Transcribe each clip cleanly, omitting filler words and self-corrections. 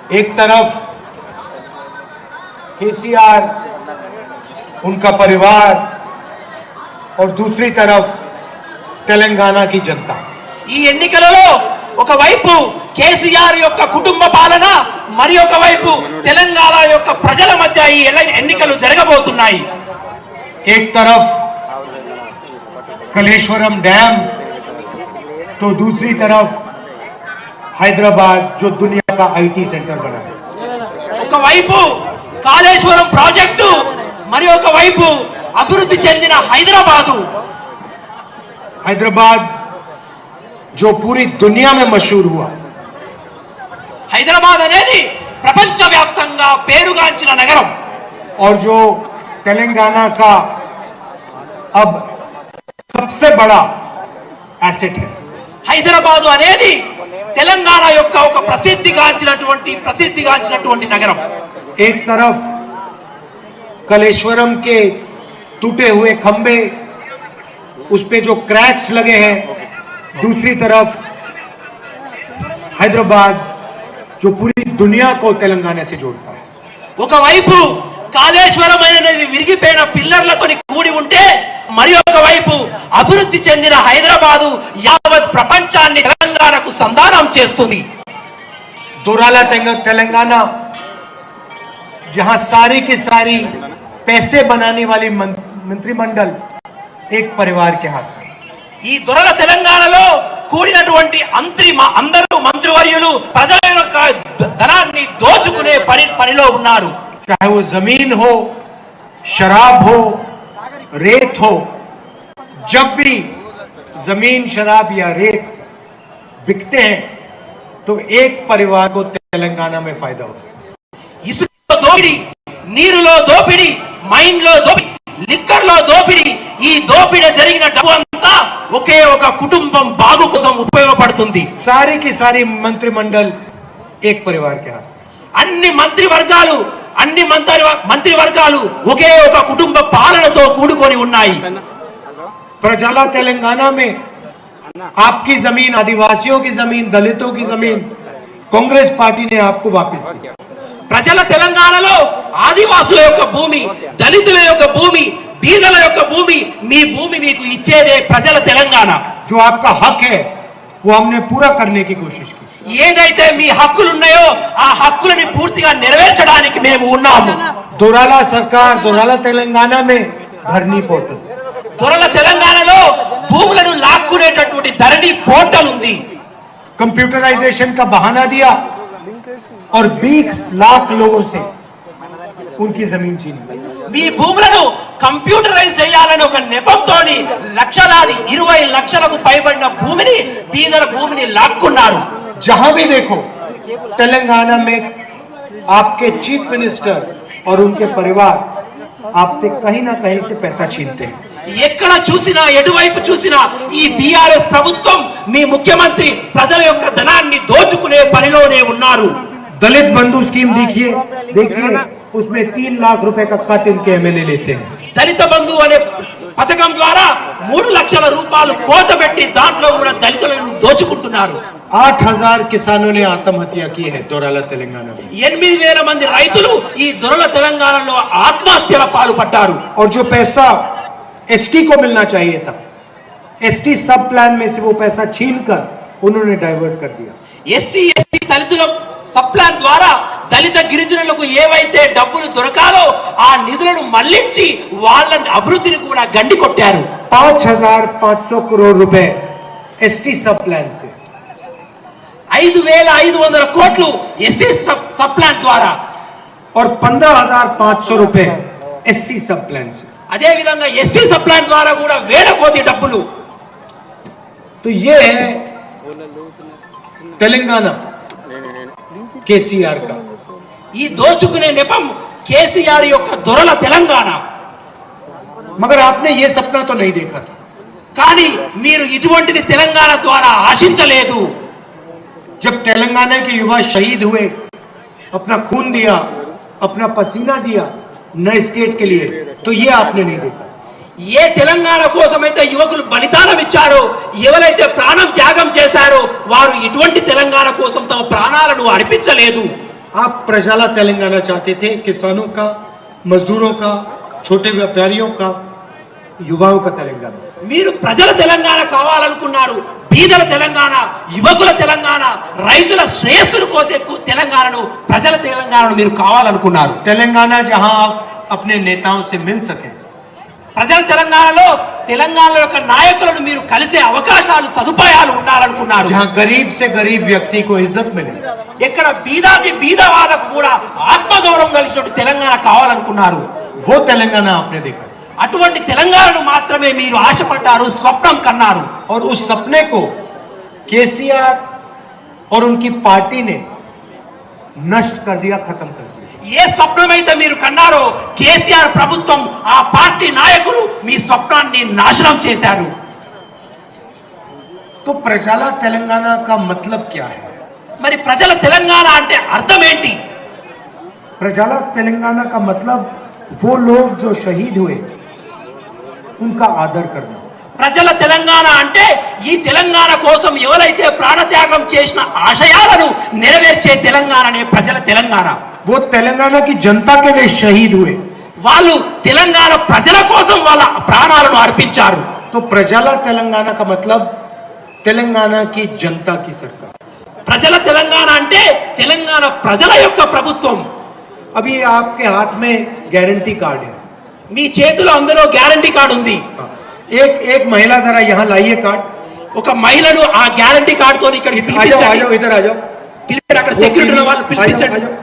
एक तरफ केसीआर, उनका परिवार और दूसरी तरफ तेलंगाना की जनता। ఈ ఎన్నికలలో ఒకవైపు కేసీఆర్ యొక్క కుటుంబ పాలన, మరి ఒకవైపు తెలంగాణ యొక్క ప్రజల మధ్య ఈ ఎన్నికలు జరగబోతున్నాయి। एक तरफ कलेश्वरम डैम तो दूसरी तरफ हैदराबाद जो दुनिया का आईटी सेंटर बना है। ఒకవైపు కాళేశ్వరం ప్రాజెక్టు, మరి ఒకవైపు అభివృద్ధి చెందిన హైదరాబాదు। हैदराबाद जो पूरी दुनिया में मशहूर हुआ। హైదరాబాద్ అనేది ప్రపంచవ్యాప్తంగా పేరుగాంచిన నగరం। और जो तेलंगाना का अब सबसे बड़ा एसेट है। హైదరాబాదు అనేది తెలంగాణ యొక్క ఒక ప్రసిద్ధిగాంచినటువంటి నగరం। एक तरफ कलेश्वरम के टूटे हुए खंबे, उस पे जो क्रैक्स लगे हैं, दूसरी तरफ हैदराबाद जो पूरी दुनिया को तेलंगाना से जोड़ता है। ఒకవైపు కాళేశ్వరం అనేది విరిగిపోయిన పిల్లర్లతో కూడి ఉంటే, మరి ఒకవైపు అభివృద్ధి చెందిన హైదరాబాదు యావత్ ప్రపంచాన్ని తెలంగాణకు సంధానం చేస్తుంది। दोराला तेलंगाना जहां सारी की सारी पैसे बनाने वाली मंत्रिमंडल एक परिवार के हाथ में। ఈ దొరల తెలంగాణలో కూడినటువంటి అందరూ మంత్రివర్యులు ప్రజల యొక్క ధనాన్ని దోచుకునే పనిలో ఉన్నారు। चाहे वो जमीन हो, शराब हो, रेत हो, जब भी जमीन, शराब या रेत बिकते हैं तो एक परिवार को तेलंगाना में फायदा होता है। ఇసుకలో దోపిడి, నీరులో దోపిడి, మైన్ లో దోపిడి, లిక్కర్ లో దోపిడి, ఈ దోపిడి జరిగిన డబ్బు అంతా ఒకే ఒక కుటుంబం బాగు కోసం ఉపయోగపడుతుంది। सारी की सारी मंत्रिमंडल एक परिवार के हाथ। అన్ని మంత్రివర్గాలు ఒకే ఒక కుటుంబ పాలనతో కూడుకొని ఉన్నాయి। प्रजाला तेलंगाना में आपकी जमीन, आदिवासियों की जमीन, दलितों की जमीन कांग्रेस पार्टी ने आपको वापस दी। ప్రజల తెలంగాణలో ఆదివాసుల యొక్క భూమి, దళితుల యొక్క భూమి, బీదల యొక్క భూమి, మీ భూమి మీకు ఇచ్చేదే ప్రజల తెలంగాణ। जो आपका हक है वो हमने पूरा करने की कोशिश की। ఏదైతే మీ హక్కులు ఉన్నాయో ఆ హక్కులని పూర్తిగా నెరవేర్చడానికి మేము ఉన్నాము। दोराला सरकार, दोराला तेलंगाना में धरनी पोर्टल, దొరల తెలంగాణలో భూములను లాక్కునేటటువంటి ధరణి పోర్టల్ ఉంది। कंप्यूटराइजेशन का बहाना दिया और 20 लाख लोगों से उनकी जमीन छीनी। మీ భూములను కంప్యూటరైజ్ చేయాలని ఒక నెపంతోని లక్షలాది 20 లక్షలకు పైబడిన భూమిని, బీదల భూమిని లాక్కున్నారు। जहां भी देखो तेलंगाना में आपके चीफ मिनिस्टर और उनके परिवार आपसे कहीं ना कहीं से पैसा छीनते हैं। ఎక్కడ చూసినా, ఎటువైపు చూసినా ఈ బీఆర్ఎస్ ప్రభుత్వం, మీ ముఖ్యమంత్రి ప్రజల యొక్క ధనాన్ని దోచుకునే పనిలోనే ఉన్నారు। दलित बंधु स्कीम देखिए, उसमें 3 लाख रुपए का कट इनके एमएलए लेते हैं। దళిత బంధు అనే పథకం ద్వారా 3 లక్షల రూపాయలు కోత పెట్టి దాంట్లో కూడా దళితులను దోచుకుంటున్నారు। 8,000 किसानों ने आत्महत्या की है दोराला तेलंगाना में। 8,000 మంది రైతులు ఈ దొరల తెలంగాణలో ఆత్మహత్యల పాల్పడ్డారు। और जो पैसा एसटी को मिलना चाहिए था, एसटी सब प्लान में से वो पैसा छीनकर उन्होंने डाइवर्ट कर दिया। ఎస్సీ ఎస్టీ దళితుల సబ్ ప్లాన్ ద్వారా దళిత గిరిజనులకు ఏవైతే డబ్బులు దొరకాలో ఆ నిధులను మళ్లించి వాళ్ళ అభివృద్ధిని కూడా గండి కొట్టారు। 5,500 करोड़ रुपए एसटी सब प्लान से, 5,500 కోట్లు ఎస్సీ సబ్ ప్లాన్ ద్వారా और 15,500 रुपए एससी सब प्लान से। అదే విధంగా ఎస్సీ సబ్ ప్లాన్ ద్వారా కూడా వేల కోటి డబ్బులు। तो ये है तेलंगाना केसीआर का। ఈ దోచుకునే నెపం కేసీఆర్ యొక్క దొరల తెలంగాణ। मगर आपने ये सपना तो नहीं देखा था। కానీ మీరు ఇటువంటిది తెలంగాణ ద్వారా ఆశించలేదు। जब तेलंगाना के युवा शहीद हुए, अपना खून दिया, अपना पसीना दिया नए स्टेट के लिए, तो ये आपने नहीं देखा। ఏ తెలంగాణ కోసమైతే యువకులు బలిదానం ఇచ్చారో, ఎవరైతే ప్రాణం త్యాగం చేశారో వారు ఇటువంటి తెలంగాణ కోసం తమ ప్రాణాలను అర్పించలేదు। आप प्रजाला तेलंगाना चाहते थे, किसानों का, मजदूरों का, छोटे व्यापारियों का, युवाओं का तेलंगाना। మీరు ప్రజల తెలంగాణ కావాలనుకున్నారు. బీదల తెలంగాణ, యువకుల తెలంగాణ, రైతుల శ్రేయస్సును కోసే తెలంగాణను, ప్రజల తెలంగాణను మీరు కావాలనుకున్నారు. तेलंगाना जहां आप अपने नेताओं से मिल सके, ప్రజల తెలంగాణలో తెలంగాణ యొక్క నాయకులను మీరు కలిసే అవకాశాలు, సదుపాయాలు ఉండాలనుకున్నారు. जहां गरीब से गरीब व्यक्ति को इज्जत मिले, ఎక్కడ బీదాది బీద వాళ్ళకు కూడా ఆత్మగౌరవం కలిసినట్టు తెలంగాణ కావాలనుకున్నారు. वो तेलंगाना आपने देखा అటువంటి తెలంగాణను మాత్రమే మీరు ఆశపడ్డారు, స్వప్నం కన్నారు. और उस सपने को केसीआर और उनकी पार्टी ने नष्ट कर दिया, खत्म कर दिया। ఏ స్వప్నమైతే మీరు కన్నారో కేసీఆర్ ప్రభుత్వం, ఆ పార్టీ నాయకులు మీ స్వప్నాన్ని నాశనం చేశారు. तो प्रजाला तेलंगाना का मतलब क्या है? మరి ప్రజల తెలంగాణ అంటే అర్థం ఏంటి? प्रजाला तेलंगाना का मतलब वो लोग जो शहीद हुए उनका आदर करना। ప్రజల తెలంగాణ అంటే ఈ తెలంగాణ కోసం ఎవరైతే ప్రాణత్యాగం చేసిన ఆశయాలను నెరవేర్చే తెలంగాణనే ప్రజల తెలంగాణ. वो तेलंगाना की जनता के लिए शहीद हुए, వాళ్ళు తెలంగాణ ప్రజల కోసం వాళ్ళ ప్రాణాలను అర్పించారు. तो प्रजाला तेलंगाना का मतलब तेलंगाना की जनता की सरकार। ప్రజల తెలంగాణ అంటే తెలంగాణ ప్రజల యొక్క ప్రభుత్వం. अभी आपके हाथ में गारंटी कार्ड है, మీ చేతిలో అందులో గ్యారంటీ కార్డు ఉంది. एक महिला जरा यहाँ लाइए कार्ड। ఒక మహిళను ఆ గ్యారంటీ కార్డు తో ఇక్కడ आ जाओ, పిలిపించండి. इधर आ जाओ। పిలిపి అక్కడ సెక్యూరిటీ ఉన్న వాళ్ళు आ పిలిపించండి. जाओ,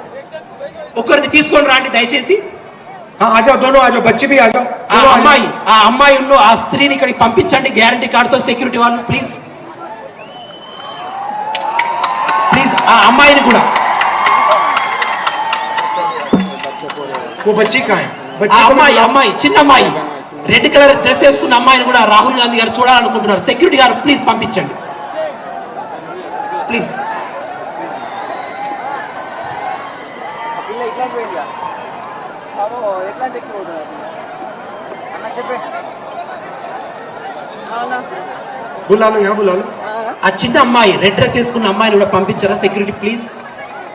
ఒకరిని తీసుకొని రండి దయచేసి. हाँ आ जाओ, दोनों आ जाओ, बच्चे भी आ जाओ। ఆ అమ్మాయి ఉన్న ఆ స్త్రీని ఇక్కడికి పంపించండి గ్యారంటీ కార్డుతో. సెక్యూరిటీ వాళ్ళు ప్లీజ్ ఆ అమ్మాయిని కూడా. वो बच्ची कहाँ है? ఆ అమ్మాయి చిన్న అమ్మాయి రెడ్ కలర్ డ్రెస్ వేసుకున్న అమ్మాయిని కూడా రాహుల్ గాంధీ గారు చూడాలనుకుంటున్నారు. సెక్యూరిటీ గారు ప్లీజ్ పంపించండి ప్లీజ్. बुला लो, यहाँ बुला लो। ఆ చిన్న అమ్మాయి రెడ్ డ్రెస్ వేసుకున్న అమ్మాయిని కూడా పంపించారా సెక్యూరిటీ ప్లీజ్.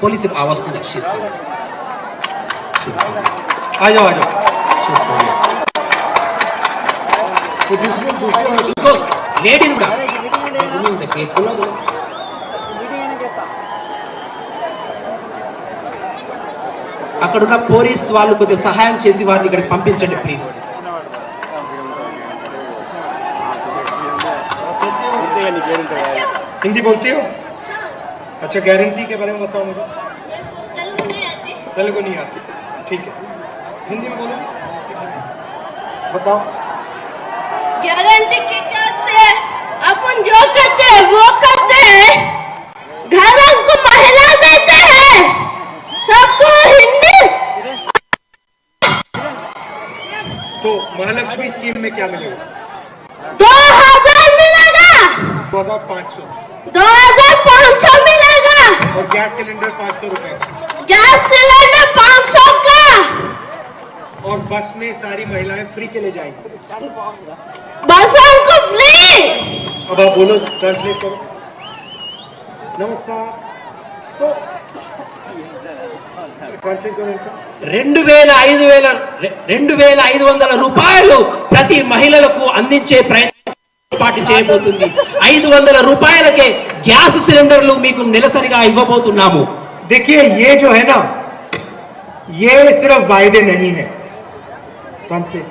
పోలీసు వస్తుంది. आ जाओ, आ जाओ। वो दूसरे ఇంకో లేడీని కూడా అక్కడున్న పోలీస్ వాళ్ళు కొద్దిగా సహాయం చేసి వారిని ఇక్కడికి పంపించండి ప్లీజ్. हिंदी बोलती हो? अच्छा, गारंटी के बारे में बताओ मुझे। तेलुगु नहीं आती, ठीक है, हिंदी में बोलो, बताओ। गारंटी के कार्ड से अपन जो करते हैं वो करते हैं, घरों को महिला देते हैं, सबको हिंदी। तो महालक्ष्मी स्कीम में क्या मिलेगा? 2000 मिलेगा, 2500, 2500 मिलेगा, और गैस सिलेंडर 500 रुपए, गैस सिलेंडर 500 का, और बस में सारी महिलाएं फ्री के लिए जाएंगी। बसों को फ्री। अब आप बोलो, ट्रांसलेट करो। नमस्कार, तो ट्रांसलेट करो इनका। 2500 రూపాయలు ప్రతి మహిళలకు అందించే ప్రయత్నం పార్టీ చేయబోతుంది. 500 రూపాయలకే గ్యాస్ సిలిండర్లు మీకు నెలసరిగా ఇవ్వబోతున్నాము. देखिए, ये जो है ना, ये सिर्फ वायदे नहीं है। ट्रांसलेट,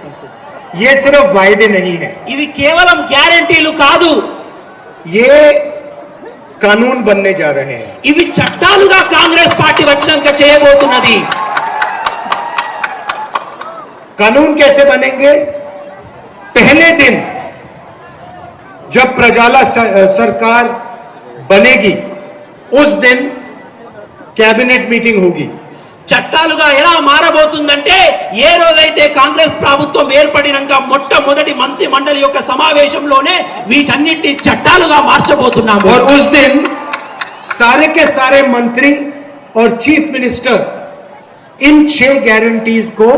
ये सिर्फ वायदे नहीं है, ఇవి కేవలం గ్యారెంటీలు కాదు, ये कानून बनने जा रहे हैं। ఇవి చట్టాలుగా కాంగ్రెస్ పార్టీ వచ్చినాక చేయబోతున్నది. कानून कैसे बनेंगे? पहले दिन जब प्रजाला सरकार बनेगी उस दिन कैबिनेट मीटिंग होगी। చట్టాలుగా ఎలా మారబోతుందంటే ఏ రోజైతే కాంగ్రెస్ ప్రభుత్వం ఏర్పడినాక మొట్టమొదటి మంత్రి మండలి యొక్క సమావేశంలోనే వీటన్నిటి చట్టాలుగా మార్చబోతున్నాము. और उस दिन सारे के सारे मंत्री और चीफ मिनिस्टर इन 6 गारंटीज को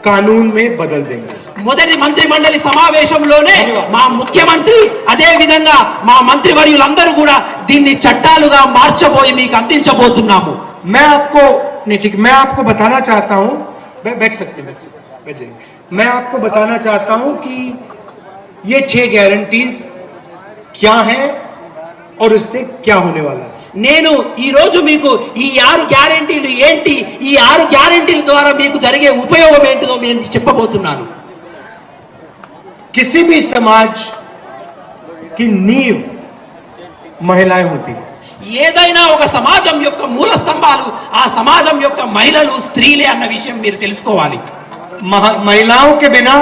कानून में बदल देंगे। మొదటి మంత్రి మండలి సమావేశంలోనే మా ముఖ్యమంత్రి అదే విధంగా మా మంత్రివర్యులందరూ కూడా దీన్ని చట్టాలుగా మార్చబోయి మీకు అందించబోతున్నాము. मैं आपको नहीं, ठीक, मैं आपको बताना चाहता हूं, बैठ सकते हैं, बैठ जाइए। मैं आपको बताना चाहता हूं कि ये 6 गारंटीज क्या हैं और इससे क्या होने वाला है। నేను ఈ రోజు మీకు ఈ 6 గ్యారెంటీలు ఏంటి, ఈ 6 గ్యారెంటీల ద్వారా మీకు జరిగే ఉపయోగం ఏంటిదో నేను చెప్పబోతున్నాను. किसी भी समाज की नींव महिलाएं होती हैं. ఏదైనా ఒక సమాజం యొక్క మూల స్తంభాలు ఆ సమాజం యొక్క మహిళలు, స్త్రీలే అన్న విషయం మీరు తెలుసుకోవాలి. महिलाओं के बिना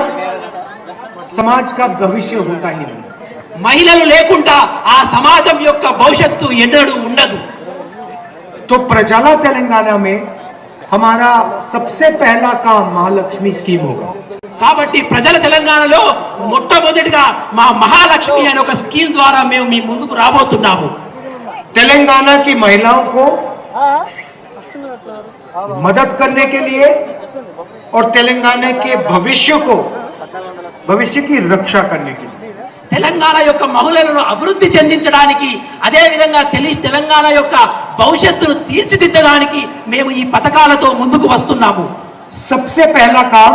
समाज का भविष्य होता ही नहीं. మహిళలు లేకుండా ఆ సమాజం యొక్క భవిష్యత్తు ఎన్నడూ ఉండదు. तो प्रजाला तेलंगाना में हमारा सबसे पहला काम महालक्ष्मी स्कीम होगा. కాబట్టి ప్రజల తెలంగాణలో మొట్టమొదటిగా మా మహాలక్ష్మి అనే ఒక స్కీమ్ ద్వారా మేము మీ ముందుకు రాబోతున్నాము. तेलंगाना की महिलाओं को मदद करने के लिए और तेलंगाना के भविष्य की रक्षा करने के लिए తెలంగాణ యొక్క మహిళలను అభివృద్ధి చెందించడానికి, అదే విధంగా తెలంగాణ యొక్క భవిష్యత్తును తీర్చిదిద్దడానికి మేము ఈ పథకాలతో ముందుకు వస్తున్నాము. सबसे पहला काम,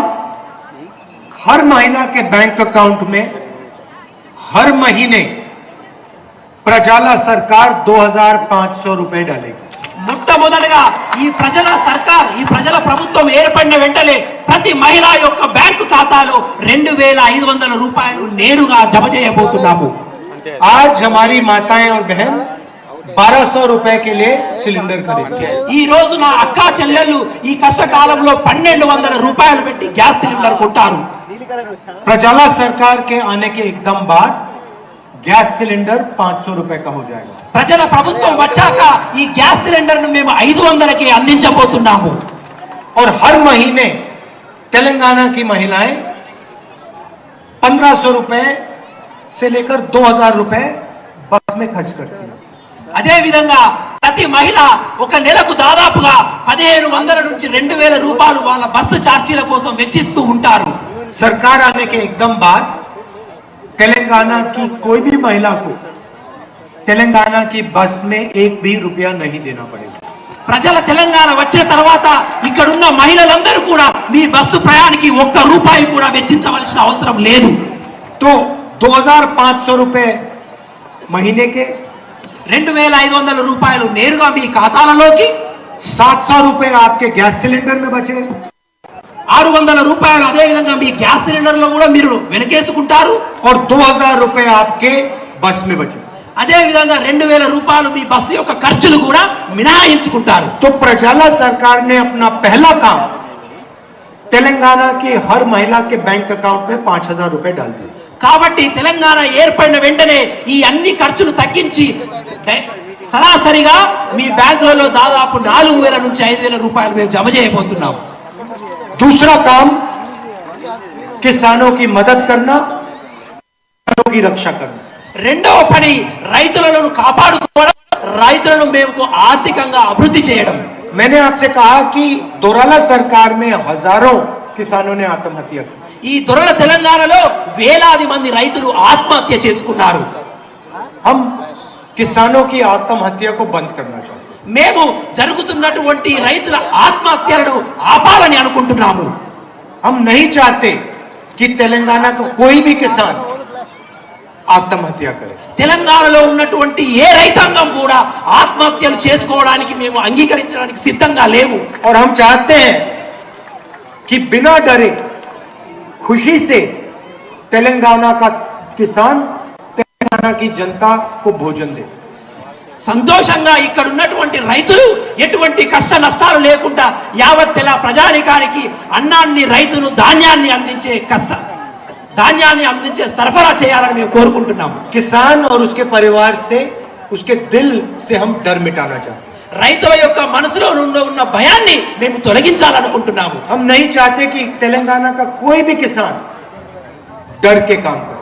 हर महिला के बैंक अकाउंट में हर महीने प्रजाला सरकार 2500 रुपए डालेगी. మొట్టమొదటిగా ఈ ప్రజల సర్కార్, ఈ ప్రజల ప్రభుత్వం ఏర్పడిన వెంటనే ప్రతి మహిళ యొక్క బ్యాంకు ఖాతాలో 2500 రూపాయలు నేరుగా జమ చేయబోతున్నాము. आज हमारी माताएं और बहन 1200 रुपए के लिए सिलेंडर खरीदती है. ఈ రోజు నా అక్కా చెల్లెళ్ళు ఈ కష్టకాలంలో 1200 రూపాయలు పెట్టి గ్యాస్ సిలిండర్ కొంటారు. प्रजाला सरकार के आने के एकदम बाद गैस सिलेंडर 500 रुपए का हो जाएगा. ప్రజల ప్రభుత్వం వచ్చాక ఈ గ్యాస్ సిలిండర్ ను మేము 500కి అందించబోతున్నాము. और हर महीने तेलंगाना की महिलाएं 1500 रुपए से लेकर 2000 रुपए बस में खर्च करती हैं. అదే విధంగా ప్రతి మహిళ ఒక నెలకు దాదాపుగా 1500 నుంచి 2000 రూపాయలు వాళ్ళ బస్సు ఛార్జీల కోసం వెచ్చిస్తూ ఉంటారు. सरकार आने के एकदम बाद तेलंगाना की कोई भी महिला को तेलंगाना की बस में एक भी रुपया नहीं देना पड़ेगा. ప్రజల తెలంగాణ వచ్చిన తర్వాత ఇక్కడున్న మహిళలందరూ కూడా మీ బస్సు ప్రయాణానికి 1 రూపాయి కూడా వెచ్చించవలసిన అవసరం లేదు. तो 2500 रुपए महीने के 2500 రూపాయలు నేరుగా మీ ఖాతాలలోకి, 700 रुपए आपके गैस सिलेंडर में बचे, 600 రూపాయలు అదే విధంగా మీ గ్యాస్ సిలిండర్ లో కూడా మీరు వెనకేసుకుంటారు. और 2000 रुपए आपके बस में बचे. అదే విధంగా 2000 రూపాయలు మీ బస్సు యొక్క ఖర్చులు కూడా మినహాయించుకుంటారు. तो प्रजाला सरकार ने अपना पहला काम तेलंगाना की हर महिला के बैंक अकाउंट में 5000 रुपए डाल दिए. కాబట్టి తెలంగాణ ఏర్పడిన వెంటనే ఈ అన్ని ఖర్చులు తగ్గించి సరాసరిగా మీ బ్యాంకులలో దాదాపు 4000 నుంచి 5000 రూపాయలు మేము జమ చేయబోతున్నాం. दूसरा काम किसानों की मदद करना, किसानों की रक्षा करना. రెండవ పని రైతులను కాపాడుకోవడం, రైతులను మేము ఆర్థికంగా అభివృద్ధి చేయడం. मैंने आपसे कहा कि दोराला सरकार में हजारों किसानों ने आत्महत्या की. ఈ దొరల తెలంగాణలో వేలాది మంది రైతులు ఆత్మహత్య చేసుకున్నారు. हम किसानों की आत्महत्या को बंद करना चाहते हैं. మేము జరుగుతున్నటువంటి రైతుల ఆత్మహత్యలను ఆపాలని అనుకుంటున్నాము. हम नहीं चाहते कि तेलंगाना का कोई भी किसान आत्महत्या करे. తెలంగాణలో ఉన్నటువంటి ఏ రైతాంగం కూడా ఆత్మహత్యలు చేసుకోవడానికి మేము అంగీకరించడానికి సిద్ధంగా లేవు. और हम चाहते हैं कि बिना डरे खुशी से तेलंगाना का किसान तेलंगाना की जनता को भोजन दे. సంతోషంగా ఇక్కడ ఉన్నటువంటి రైతులు ఎటువంటి కష్ట నష్టాలు లేకుండా యావత్ ప్రజానికానికి అన్నాన్ని, రైతును ధాన్యాన్ని అందించే సరఫరా చేయాలని మేము కోరుకుంటున్నాము. किसान और उसके परिवार से, उसके दिल से हम डर मिटाना चाहते हैं. రైతుల యొక్క మనసులో ఉన్న భయాన్ని మేము తొలగించాలనుకుంటున్నాము. हम नहीं चाहते कि तेलंगाना का कोई भी किसान डर के काम करे.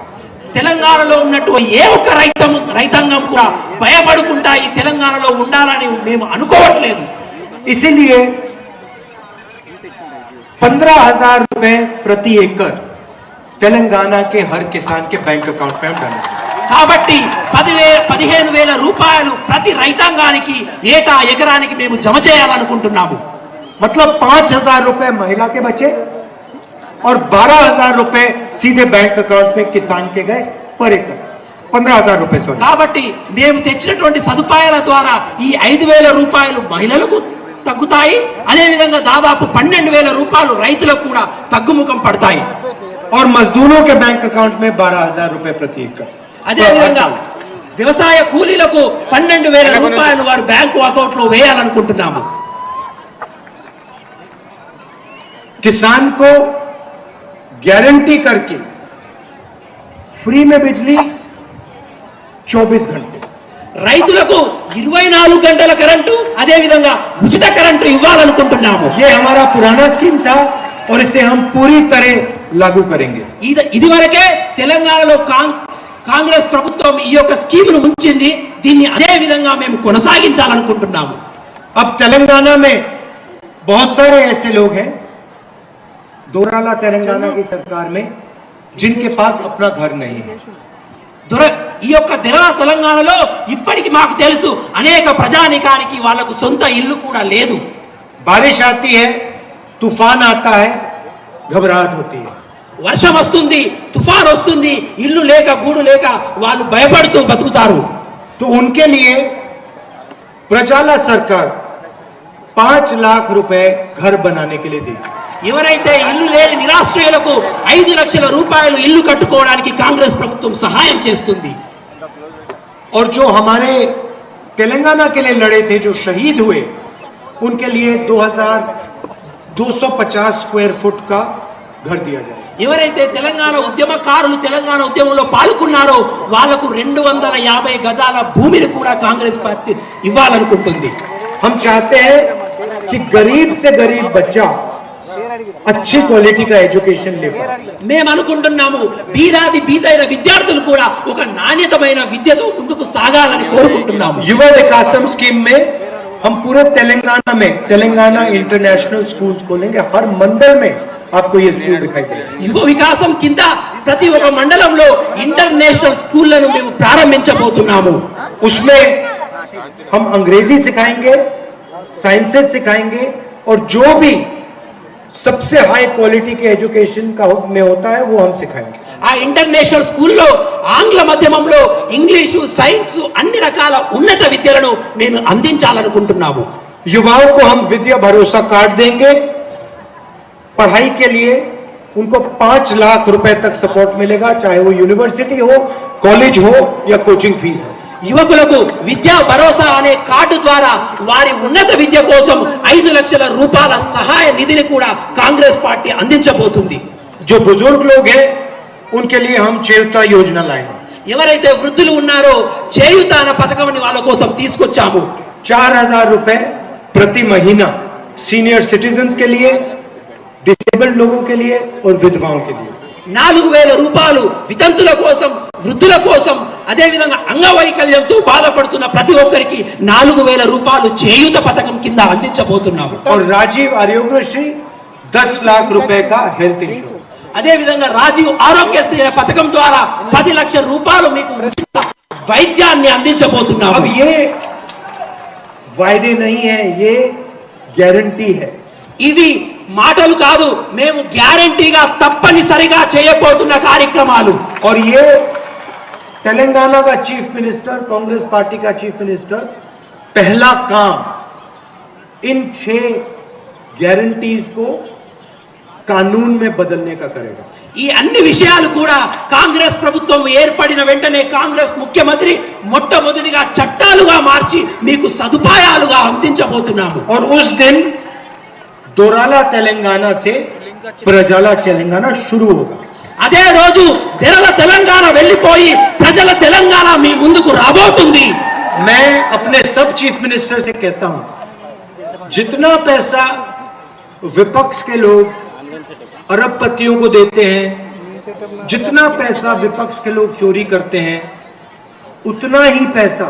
తెలంగాణలో ఉన్నటువంటి ఏ ఒక్క రైతాంగం కూడా భయపడుకుంటా ఈ తెలంగాణలో ఉండాలని మేము అనుకోవట్లేదు. इसीलिए 15,000 रुपए प्रति एकड़ तेलंगाना के हर किसान के बैंक अकाउंट में हम डालेंगे. కాబట్టి 15,000 రూపాయలు ప్రతి రైతాంగానికి ఏటా ఎకరానికి మేము జమ చేయాలనుకుంటున్నాము. मतलब 5,000 रुपए महिला के बचे और 12,000 रुपए सीधे बैंक अकाउंट में किसान के गए पर एकड़ 15,000 रुपए सॉरी. కాబట్టి మేము తెచ్చినటువంటి సదుపాయాల ద్వారా ఈ 5,000 రూపాయలు మహిళలకు తగ్గుతాయి. అదే విధంగా దాదాపు 12,000 రూపాయలు రైతులకు కూడా తగ్గుముఖం పడతాయి. और मजदूरों के बैंक अकाउंट में 12,000 रुपए प्रति एकड़. అదే విధంగా వ్యవసాయ కూలీలకు 12,000 రూపాయలు వారు బ్యాంకు అకౌంట్ లో వేయాలనుకుంటున్నాము. किसान को गारंटी करके फ्री में बिजली 24 घंटे, రైతులకు 24 గంటల కరెంటు అదే విధంగా ఉచిత కరెంటు ఇవ్వాలనుకుంటున్నాము. ये हमारा पुराना स्कीम था और इसे हम पूरी तरह लागू करेंगे. ఇదివరకే తెలంగాణలో కాంగ్రెస్ ప్రభుత్వం ఈ యొక్క స్కీమ్ ను ఉంచింది. దీన్ని అదే విధంగా మేము కొనసాగించాలనుకుంటున్నాము. अब तेलंगाना में बहुत सारे ऐसे लोग हैं दोराला तेलंगाना की सरकार में जिनके पास अपना घर नहीं है. ఈ యొక్క తెలంగాణలో ఇప్పటికి మాకు తెలుసు అనేక ప్రజానికానికి వాళ్ళకు సొంత ఇల్లు కూడా లేదు. बारिश आती है, तूफान आता है, घबराहट होती है. వర్షం వస్తుంది, తుఫాన్ వస్తుంది, ఇల్లు లేక గూడు లేక వాళ్ళు భయపడుతూ బతుకుతారు. तो उनके लिए प्रजाला सरकार 5 लाख रुपए घर बनाने के लिए दी. ఎవరైతే ఇల్లు లేని నిరాశ్రయులకు 5 లక్షల రూపాయలు ఇల్లు కట్టుకోవడానికి కాంగ్రెస్ ప్రభుత్వం సహాయం చేస్తుంది. और जो हमारे तेलंगाना के लिए लड़े थे, जो शहीद हुए, उनके लिए 2,250 स्क्वायर फुट का घर दिया जाए. ఎవరైతే తెలంగాణ ఉద్యమకారులు తెలంగాణ ఉద్యమంలో పాల్గొన్నారో వాళ్లకు 250 గజాల భూమిని కూడా కాంగ్రెస్ పార్టీ ఇవ్వాలనుకుంటుంది. हम चाहते हैं कि गरीब से गरीब बच्चा अच्छी क्वालिटी का एजुकेशन ले पाए. మేము అనుకుంటున్నాము బీదాది బీదైన విద్యార్థులు కూడా ఒక నాణ్యతమైన విద్యతో ముందుకు సాగాలని కోరుకుంటున్నాము. युवा विकासम स्कीम में हम पूरे तेलंगाना में तेलंगाना इंटरनेशनल स्कूल्स खोलेंगे. हर मंडल में आपको ये स्कूल दिखाई देगा. యువ వికాసం కింద ప్రతి ఒక్క మండలంలో ఇంటర్నేషనల్ స్కూళ్లను మేము ప్రారంభించబోతున్నాము. उसमें हम अंग्रेजी सिखाएंगे, साइंसेस सिखाएंगे और जो भी सबसे हाई क्वालिटी के एजुकेशन का में होता है वो हम सिखाएंगे. ఆ ఇంటర్నేషనల్ స్కూల్లో ఆంగ్ల మాధ్యమంలో ఇంగ్లీషు సైన్స్ అన్ని రకాల ఉన్నత విద్యలను మేము అందించాలనుకుంటున్నాము. युवाओं को हम विद्या भरोसा कार्ड देंगे. पढ़ाई के लिए उनको 5 लाख रुपए तक सपोर्ट मिलेगा, चाहे वो यूनिवर्सिटी हो, कॉलेज हो या कोचिंग फीस हो. యువకులకు విద్యా భరోసా అనే కార్డు ద్వారా వారి ఉన్నత విద్య కోసం 5 లక్షల రూపాయల సహాయ నిధిని కూడా కాంగ్రెస్ పార్టీ అందించబోతుంది. जो बुजुर्ग लोग हैं उनके लिए हम चेयुता योजना लाएंगे. ఎవరైతే వృద్ధులు ఉన్నారో చేయూత అనే పథకాన్ని వాళ్ళ కోసం తీసుకొచ్చాము. 4,000 रुपए प्रति महीना सीनियर सिटीजन्स के लिए, डिसेबल्ड लोगों के लिए और विधवाओं के लिए. 4,000 రూపాయలు వితంతుల కోసం, వృద్ధుల కోసం, అదే విధంగా అంగవైకల్యంతో బాధపడుతున్న ప్రతి ఒక్కరికి 4,000 రూపాయలు చేయూత పథకం కింద అందించబోతున్నాము. और राजीव आरोग्यश्री 10 लाख रुपए का हेल्थ इंश्योरेंस. అదే విధంగా రాజీవ్ ఆరోగ్యశ్రీ అనే పథకం ద్వారా 10 లక్షల రూపాయలు మీకు ఉచిత వైద్యాన్ని అందించబోతున్నాము. अब ये वायदे नहीं है, ये गारंटी है. ఇవి మాటలు కాదు, మేము గ్యారంటీగా తప్పనిసరిగా చేయబోతున్న కార్యక్రమాలు. और ये तेलंगाना का चीफ मिनिस्टर, कांग्रेस पार्टी का चीफ मिनिस्टर पहला काम इन 6 गारंटीज को कानून में बदलने का करेगा. ఈ అన్ని విషయాలు కూడా కాంగ్రెస్ ప్రభుత్వం ఏర్పడిన వెంటనే కాంగ్రెస్ ముఖ్యమంత్రి మొట్టమొదటిగా చట్టాలుగా మార్చి మీకు సదుపాయాలుగా అందించబోతున్నాము. और उस दिन दोराला तेलंगाना से प्रजाला तेलंगाना शुरू होगा. అదే రోజు తెరల తెలంగాణ వెళ్ళిపోయి ప్రజల తెలంగాణ మీ ముందుకు రాబోతుంది. मैं अपने सब चीफ मिनिस्टर से कहता हूं, जितना पैसा विपक्ष के लोग अरबपतियों को देते हैं, जितना पैसा विपक्ष के लोग चोरी करते हैं, उतना ही पैसा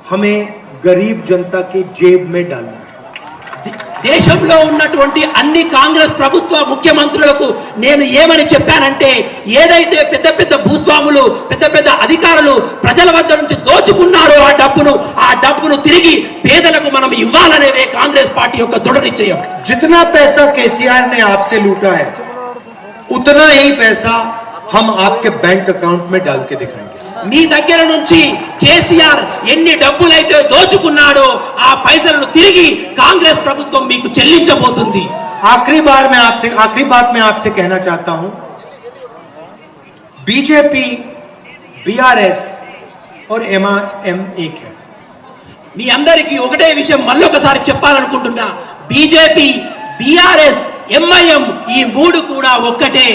हमें गरीब जनता की जेब में डालना है. దేశంలో ఉన్నటువంటి అన్ని కాంగ్రెస్ ప్రభుత్వ ముఖ్యమంత్రులకు నేను ఏమని చెప్పానంటే, ఏదైతే పెద్ద పెద్ద భూస్వాములు పెద్ద పెద్ద అధికారులు ప్రజల వద్ద నుంచి దోచుకున్నారో ఆ డబ్బును తిరిగి పేదలకు మనం ఇవ్వాలనేదే కాంగ్రెస్ పార్టీ యొక్క దృఢ నిశ్చయం. जितना पैसा केसीआर ने आपसे लूटा है उतना ही पैसा हम आपके बैंक अकाउंट में डाल के दिखाएंगे. మీ దగ్గర నుంచి కేసీఆర్ ఎన్ని డబ్బులైతే దోచుకున్నాడో ఆ పైసలను తిరిగి కాంగ్రెస్ ప్రభుత్వం మీకు చెల్లించబోతుంది. आखिरी बात मैं आपसे कहना चाहता हूं, बीजेपी बीआरएस और एमआईएम एक है. మీ అందరికీ ఒకటే విషయం మళ్ళొకసారి చెప్పాలనుకుంటున్నా, బీజేపీ బీఆర్ఎస్ ఎంఐఎం ఈ మూడు కూడా ఒక్కటే.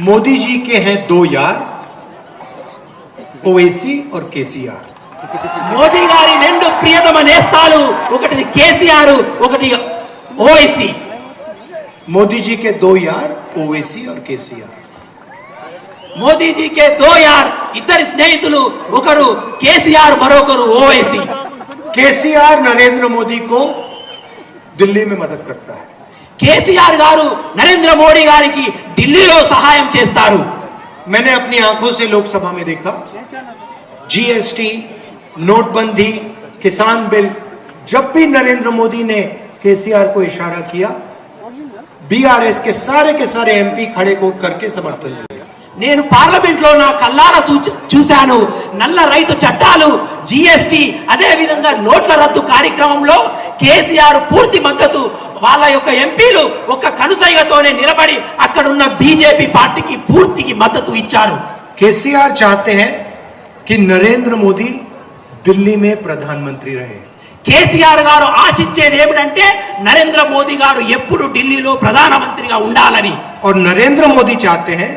मोदी जी के हैं दो यार, ओवैसी और केसीआर. మోదీ గారి రెండు ప్రియతమ నేస్తాలు, ఒకటి కేసీఆర్ ఒకటి ఓవైసీ. मोदी जी के दो यार, ओवैसी और केसीआर. మోదీజీకే దో యార్, ఇద్దరి స్నేహితులు, ఒకరు కేసీఆర్ మరొకరు ఓవైసీ. केसीआर नरेंद्र मोदी को दिल्ली में मदद करता है. కేసీఆర్ గారు నరేంద్ర మోడీ గారికి ఢిల్లీలో సహాయం చేస్తారు. मैंने अपनी आंखों से लोकसभा में देखा, जीएसटी, नोटबंदी, किसान बिल, जब भी नरेंद्र मोदी ने केसीआर को इशारा किया, बीआरएस के सारे एमपी खड़े को करके समर्थन दिया. నేను పార్లమెంట్ లో నా కల్లారా చూశాను. నల్ల రైతు చట్టాలు, జిఎస్టి, అదే విధంగా నోట్ల రద్దు కార్యక్రమంలో కేసీఆర్ పూర్తి మద్దతు, వాళ్ళ యొక్క ఎంపీలు ఒక కనుసైగతోనే నిలబడి అక్కడున్న బీజేపీ పార్టీకి పూర్తికి మద్దతు ఇచ్చారు. केसीआर चाहते हैं कि नरेंद्र मोदी दिल्ली में प्रधानमंत्री रहे. కేసీఆర్ గారు ఆశించేది ఏమిటంటే నరేంద్ర మోదీ గారు ఎప్పుడు ఢిల్లీలో ప్రధానమంత్రిగా ఉండాలని. और नरेंद्र मोदी चाहते हैं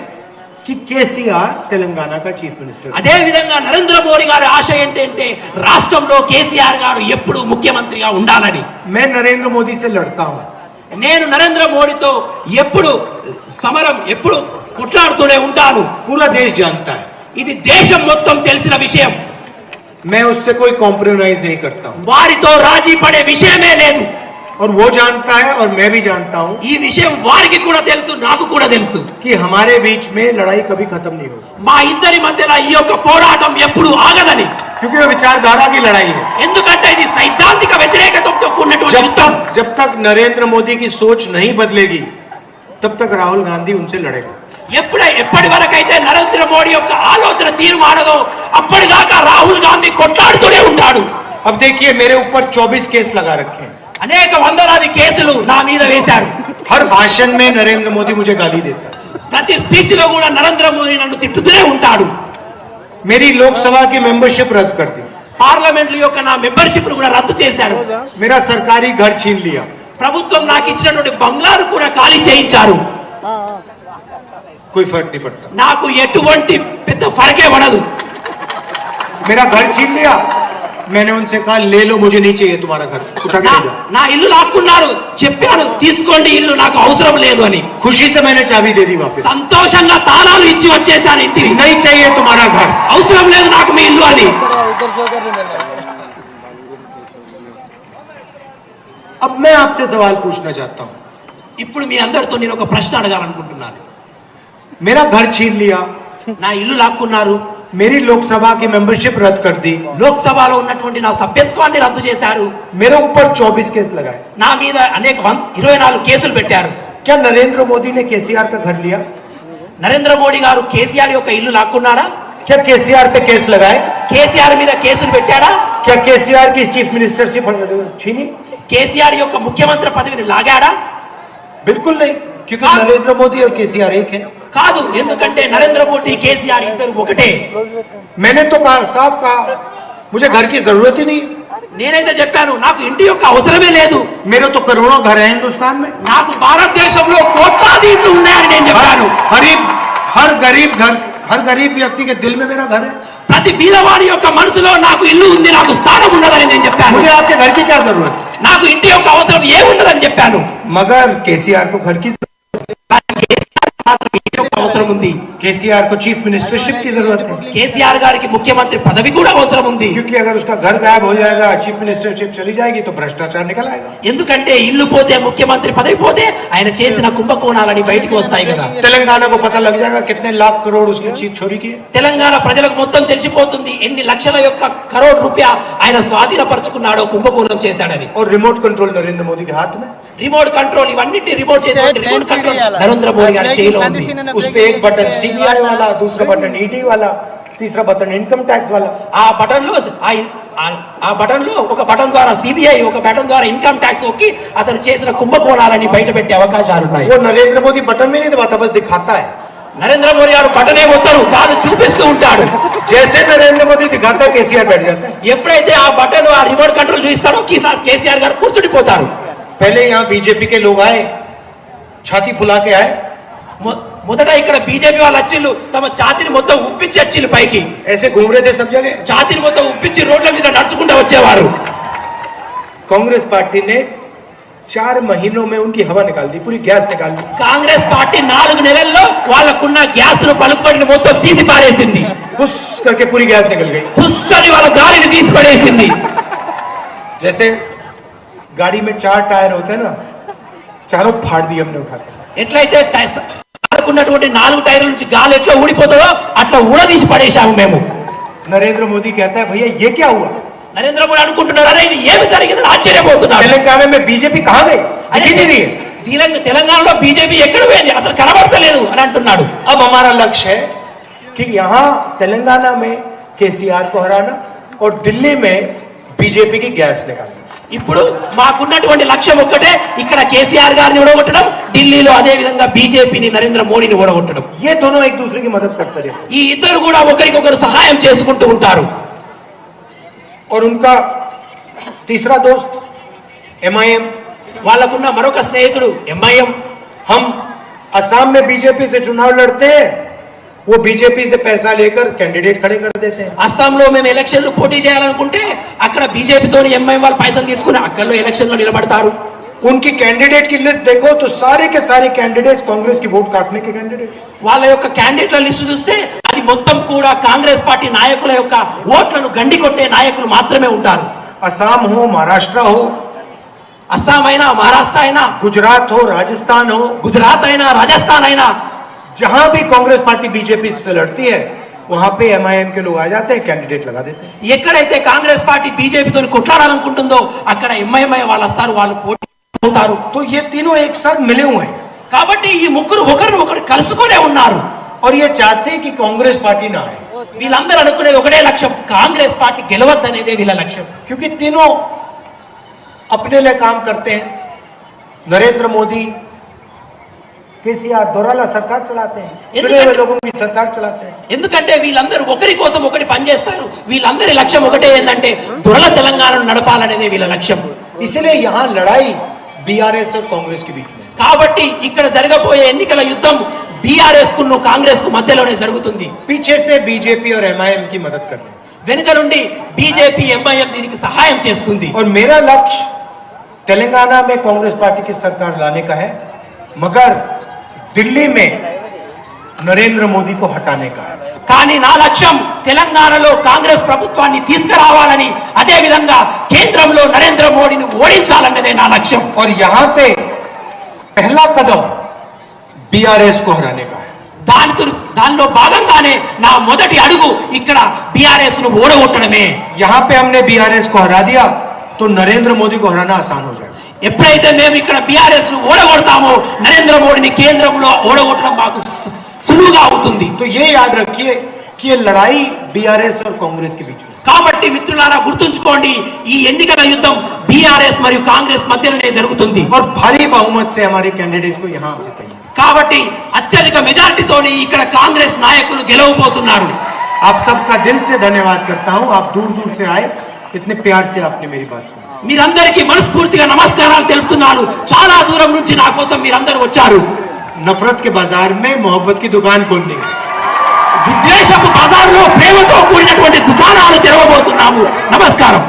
कि केसीआर तेलंगाना का चीफ मिनिस्टर. అదే విధంగా నరేంద్ర మోడీ గారి ఆశ ఏంటంటే రాష్ట్రంలో కేసీఆర్ గారు ఎప్పుడు ముఖ్యమంత్రిగా ఉండాలని. मैं नरेंद्र मोदी से लड़ता हूं. నేను నరేంద్ర మోడీతో ఎప్పుడు ఎప్పుడు కొట్లాడుతూనే ఉంటాను. पूरा देश जानता है. ఇది దేశం మొత్తం తెలిసిన విషయం. मैं उससे कोई कॉम्प्रोमाइज नहीं करता हूं. వారితో రాజీ పడే విషయమే లేదు. और वो जानता है और मैं भी जानता हूं ఈ విషయం వారికి కూడా తెలుసు, నాకు కూడా తెలుసు. कि हमारे बीच में लड़ाई कभी खत्म नहीं होगी. మా ఇద్దరి మధ్యలో ఈ యొక్క పోరాటం ఎప్పుడు ఆగదని. क्योंकि वो विचारधारा की लड़ाई है. ఎందుకంటే ఇది సైద్ధాంతిక వ్యతిరేకతతో కూడినటువంటి యుద్ధం. जब तक नरेंद्र मोदी की सोच नहीं बदलेगी तब तक राहुल गांधी उनसे लड़ेगा. ఎప్పటి వరకైతే నరేంద్ర మోడీ యొక్క ఆలోచన తీరు మారదో అప్పటిదాకా రాహుల్ గాంధీ కొట్లాడుతూనే ఉంటాడు. अब देखिए मेरे ऊपर 24 केस लगा रखे हैं. అనేక వందలాది కేసులు నా మీద వేశారు. हर भाषण में नरेंद्र मोदी मुझे गाली देता है. ప్రతి స్పీచ్ లో కూడా నరేంద్ర మోదీ నన్ను తిట్టుతూనే ఉంటాడు. मेरी लोकसभा की मेंबरशिप रद्द कर दी. పార్లమెంట్ యొక్క నా మెంబర్షిప్ కూడా రద్దు చేశారు. मेरा सरकारी घर छीन लिया. ప్రభుత్వం నాకు ఇచ్చినటువంటి బంగ్లాను కూడా ఖాళీ చేయించారు. कोई फर्क नहीं पड़ता. నాకు ఎటువంటి పెద్ద ఫరకే పడదు. मेरा घर छीन लिया, मैंने उनसे कहा ले लो, मुझे नहीं चाहिए तुम्हारा घर, उठा के ले जाओ. నా ఇల్లు లాక్కున్నారు, చెప్పాను తీసుకోండి ఇల్లు, నాకు అవసరం లేదు అని. खुशी से मैंने चाबी दे दी वापस. సంతోషంగా తాళాలు ఇచ్చి వచ్చేసాను ఇంటికి. नहीं चाहिए तुम्हारा घर, అవసరం లేదు నాకు మీ ఇల్లు అని. अब मैं आपसे सवाल पूछना चाहता हूं. ఇప్పుడు మీ అందరితో నేను ఒక ప్రశ్న అడగాలనుకుంటున్నాను. मेरा घर छीन लिया, నా ఇల్లు లాక్కున్నారు, मेरी लोकसभा की मेंबरशिप रद्द कर दी, లోక్సభలో ఉన్నటువంటి నా సభ్యత్వాన్ని రద్దు చేశారు, मेरे ऊपर 24 केस लगाए. నా మీద అనేక 24 కేసులు పెట్టారు. क्या नरेंद्र मोदी ने केसीआर का घर लिया? నరేంద్ర మోడీ గారు కేసీఆర్ యొక్క ఇల్లు లాక్కున్నాడా? क्या केसीआर पे केस लगाए? కేసీఆర్ మీద కేసులు పెట్టాడా? क्या केसीआर की चीफ मिनिस्टरशिप छीनी? కేసీఆర్ యొక్క ముఖ్యమంత్రి పదవిని లాగాడా? बिल्कुल नहीं, क्योंकि हाँ। नरेंद्र मोदी और केसीआर एक है. కాదు, ఎందుకంటే నరేంద్ర మోడీ కేసీఆర్ ఇద్దరు ఒకటే. मैंने तो कहा, साफ कहा, मुझे घर की जरूरत ही नहीं है. నేనైతే చెప్పాను నాకు ఇంటి యొక్క అవసరమే లేదు. मेरे तो करोड़ों घर हैं हिंदुस्तान में. నాకు భారతదేశంలో కోట్లాది ఇళ్ళు ఉన్నాయని నేను చెప్పాను. हर गरीब व्यक्ति के दिल में मेरा घर है. ప్రతి బీదవాడి యొక్క మనసులో నాకు ఇల్లు ఉంది, నాకు స్థానం ఉన్నదని నేను చెప్పాను. मुझे आपके घर की क्या जरूरत है? నాకు ఇంటి యొక్క అవసరం ఏమున్నదని చెప్పాను. मगर केसीआर को घर की మాత్రం ఈ యొక్క అవసరం ఉంది. केसीआर को चीफ मिनिस्टरशिप की जरूरत है, కేసీఆర్ గారికి ముఖ్యమంత్రి పదవి కూడా అవసరం ఉంది. क्योंकि अगर उसका घर गायब हो जाएगा, चीफ मिनिस्टरशिप चली जाएगी, तो भ्रष्टाचार निकल आएगा. ఎందుకంటే ఇల్లు పోతే ముఖ్యమంత్రి పదవి పోతే ఆయన చేసిన కుంభకోణాలని బయటికి వస్తాయి కదా. तेलंगाना को पता लग जाएगा कितने लाख करोड़ उसने चोरी किए. తెలంగాణ ప్రజలకు మొత్తం తెలిసిపోతుంది ఎన్ని లక్షల యొక్క కరోడ్ రూపాయ ఆయన స్వాధీనపరుచుకున్నాడో, కుంభకోణం చేశాడని. और रिमोट कंट्रोल नरेंद्र मोदी के हाथ में, రిమోట్ కంట్రోల్ ఇవన్నిటి రిమోట్ చేసేటువంటి రిమోట్ కంట్రోల్ నరేంద్ర మోడీ గారి చేతిలో ఉంది. उस पे एक बटन सीबीआई वाला, दूसरा बटन ईडी वाला, तीसरा बटन इनकम टैक्स वाला. ఆ బటన్ లో ఒక బటన్ ద్వారా సిబిఐ, ఒక బటన్ ద్వారా ఇన్కమ్ ట్యాక్స్ ఒక్కి అతను చేసిన కుంభకోణాలని బయట పెట్టే అవకాశాలు ఉన్నాయి. वो नरेंद्र मोदी बटन में नहीं दबाता, बस दिखाता है. నరేంద్ర మోడీ గారు బటనే మొత్తారు కాదు, చూపిస్తూ ఉంటాడు. जैसे नरेंद्र मोदी दिखाता है, केसीआर बैठ जाता है. ఎప్పుడైతే ఆ బటన్ ఆ రిమోట్ కంట్రోల్ చూపిస్తాడో కేసీఆర్ గారు కూర్చుండిపోతారు. पहले यहाँ बीजेपी के लोग आए, छाती फुला के आए, మొదట ఇక్కడ బీజేపీ వాళ్ళు వచ్చిళ్ళు, తమ ఛాతీని మొత్తం ఉప్పించి వచ్చిళ్ళు పైకి. ऐसे घूम रहे थे सब जगह. ఛాతీని మొత్తం ఉప్పించి రోడ్ల మీద నడుచుకుంటూ వచ్చేవారు. कांग्रेस पार्टी ने 4 महीनों में उनकी हवा निकाल दी, पूरी गैस निकाल दी. కాంగ్రెస్ పార్టీ 4 నెలల్లో వాళ్ళకున్న గ్యాస్ ను పలుకుబడిని మొత్తం తీసి పారేసింది. पुश करके पूरी गैस निकल गई. పుస్సని వాళ్ళ గాలిని తీసి పడేసింది. जैसे गाड़ी में 4 टायर होते हैं ना, चारों फाड़ दिए हमने उठा के. ఎట్లయితే ఉన్నటువంటి 4 టైర్ల నుంచి గాలి ఎట్లా ఊడిపోతుందో అట్లా ఊడదీసి పడేశాము మేము. नरेंद्र मोदी कहता है, भैया ये क्या हुआ? నరేంద్ర మోడీ అనుకుంటున్నారు, అరే ఇది ఏమి జరిగిందని ఆశ్చర్యపోతున్నారు. तेलंगाना में बीजेपी कहां गई? అరే, दिखी नहीं रही है. తెలంగాణలో బీజేపీ ఎక్కడ పోయింది, అసలు కనబడతలేదు అని అంటున్నాడు. अब हमारा लक्ष्य है कि यहाँ तेलंगाना में केसीआर को हराना और दिल्ली में बीजेपी की गैस निकालना. ఇప్పుడు మాకున్నటువంటి లక్ష్యం ఒక్కటే, ఇక్కడ కేసీఆర్ గారిని ఓడగొట్టడం, ఢిల్లీలో అదే విధంగా బీజేపీని నరేంద్ర మోడీని ఓడగొట్టడం. ये दोनों एक दूसरे की मदद करते रहे ఈ ఇద్దరు కూడా ఒకరికొకరు సహాయం చేసుకుంటూ ఉంటారు. और उनका तीसरा दोस्त MIM, వాళ్ళకున్న మరొక స్నేహితుడు ఎంఐఎం. हम असम में बीजेपी से चुनाव लड़ते हैं, वो बीजेपी से पैसा लेकर कैंडिडेट खड़े कर देते हैं. అస్సాంలో మేము ఎలక్షన్లు పోటీ చేయాలనుకుంటే అక్కడ బీజేపీతోని ఎంఐఎం వాళ్ళు పైసలు తీసుకుని అక్కడలో ఎలక్షన్లో నిలబడతారు. उनकी कैंडिडेट की लिस्ट देखो तो सारे के सारे कैंडिडेट कांग्रेस की वोट काटने के कैंडिडेट. వాళ్ళ యొక్క క్యాండిడేట్ల లిస్టు చూస్తే అది మొత్తం కూడా కాంగ్రెస్ పార్టీ నాయకుల యొక్క ఓట్లను గండి కొట్టే నాయకులు మాత్రమే ఉంటారు. असम हो, महाराष्ट्र हो, అస్సాం అయినా, మహారాష్ట్ర అయినా, गुजरात हो, राजस्थान हो, గుజరాత్ అయినా, రాజస్థాన్ అయినా, जहां भी कांग्रेस पार्टी बीजेपी से लड़ती है, वहां पे MIM के लोग आ जाते हैं, कैंडिडेट लगा देते हैं. ఎక్కడైతే కాంగ్రెస్ పార్టీ బీజేపీతో కొట్లాడాలనుకుంటుందో అక్కడ ఎంఐఎంఐ వాళ్ళు వస్తారు, వాళ్ళు పోటీ అవుతారు. तो ये तीनों एक साथ मिले हुए हैं కాబట్టి ఈ ముగ్గురు ఒకరిని ఒకరు కలుసుకునే ఉన్నారు. और ये चाहते हैं कि कांग्रेस पार्टी ना आए, వీళ్ళందరూ అనుకునేది ఒకటే లక్ష్యం, కాంగ్రెస్ పార్టీ గెలవద్దనేదే వీళ్ళ లక్ష్యం. क्योंकि तीनों अपने लिए काम करते हैं. नरेंद्र मोदी केसीआर दोराला सरकार चलाते हैं, चुने हुए लोगों की सरकार चलाते हैं. ఎందుకంటే వీళ్ళందరూ ఒకరి కోసం ఒకటి పనిచేస్తారు. వీళ్ళందరి లక్ష్యం ఒకటే ఏంటంటే దురల తెలంగాణను నడపాలనేదే వీళ్ళ లక్ష్యం. इसलिए यहाँ लड़ाई बीआरएस और कांग्रेस के बीच में. కాబట్టి ఇక్కడ జరగబోయే ఎన్నికల యుద్ధం బీఆర్ఎస్ కు కాంగ్రెస్ కు మధ్యలోనే జరుగుతుంది. पीछे से बीजेपी और MIM की मदद कर रहे हैं. వెనుక నుండి బీజేపీ, ఎంఐఎం దీనికి సహాయం చేస్తుంది. और मेरा लक्ष्य तेलंगाना में कांग्रेस पार्टी की सरकार लाने का है, मगर दिल्ली में नरेंद्र मोदी को हटाने का है. కానీ నా లక్ష్యం తెలంగాణలో కాంగ్రెస్ ప్రభుత్వాన్ని తీసుకురావాలని, అదే విధంగా కేంద్రంలో నరేంద్ర మోడీని ఓడించాలన్నదే నా లక్ష్యం. और यहाँ पे पहला कदम बीआरएस को हराने का है. దానిలో భాగంగానే నా మొదటి అడుగు ఇక్కడ బీఆర్ఎస్ ను ఓడగొట్టడమే. यहाँ पे हमने बीआरएस को हरा दिया तो नरेंद्र मोदी को हराना आसान हो जाएगा. ఎప్పుడైతే మేము ఇక్కడ బీఆర్ఎస్ ను ఓడగొడతామో నరేంద్ర మోడీని కేంద్రంలో ఓడగొట్టడం మాకు సులువుగా అవుతుంది. तो ये याद रखिए कि ये लड़ाई बीआरएस और कांग्रेस के बीच में. కాబట్టి మిత్రులారా గుర్తుంచుకోండి, ఈ ఎన్నికల యుద్ధం బీఆర్ఎస్ మరియు కాంగ్రెస్ మధ్యలోనే జరుగుతుంది. और भारी बहुमत से हमारे कैंडिडेट को यहाँ जिताइए. కాబట్టి అత్యధిక మెజారిటీతోని ఇక్కడ కాంగ్రెస్ నాయకులు గెలవబోతున్నారు. आप सबका दिल से धन्यवाद करता हूँ. आप दूर दूर से आए, इतने प्यार से आपने मेरी बात सुनी. మీరందరికీ మనస్ఫూర్తిగా నమస్కారాలు తెలుపుతున్నాను. చాలా దూరం నుంచి నా కోసం మీరందరూ వచ్చారు. नफरत के बाजार में मोहब्बत की दुकान खोलनी है. విద్వేషపు బజార్లో ప్రేమతో కూడినటువంటి దుకాణాలు తెరవబోతున్నాము. నమస్కారం.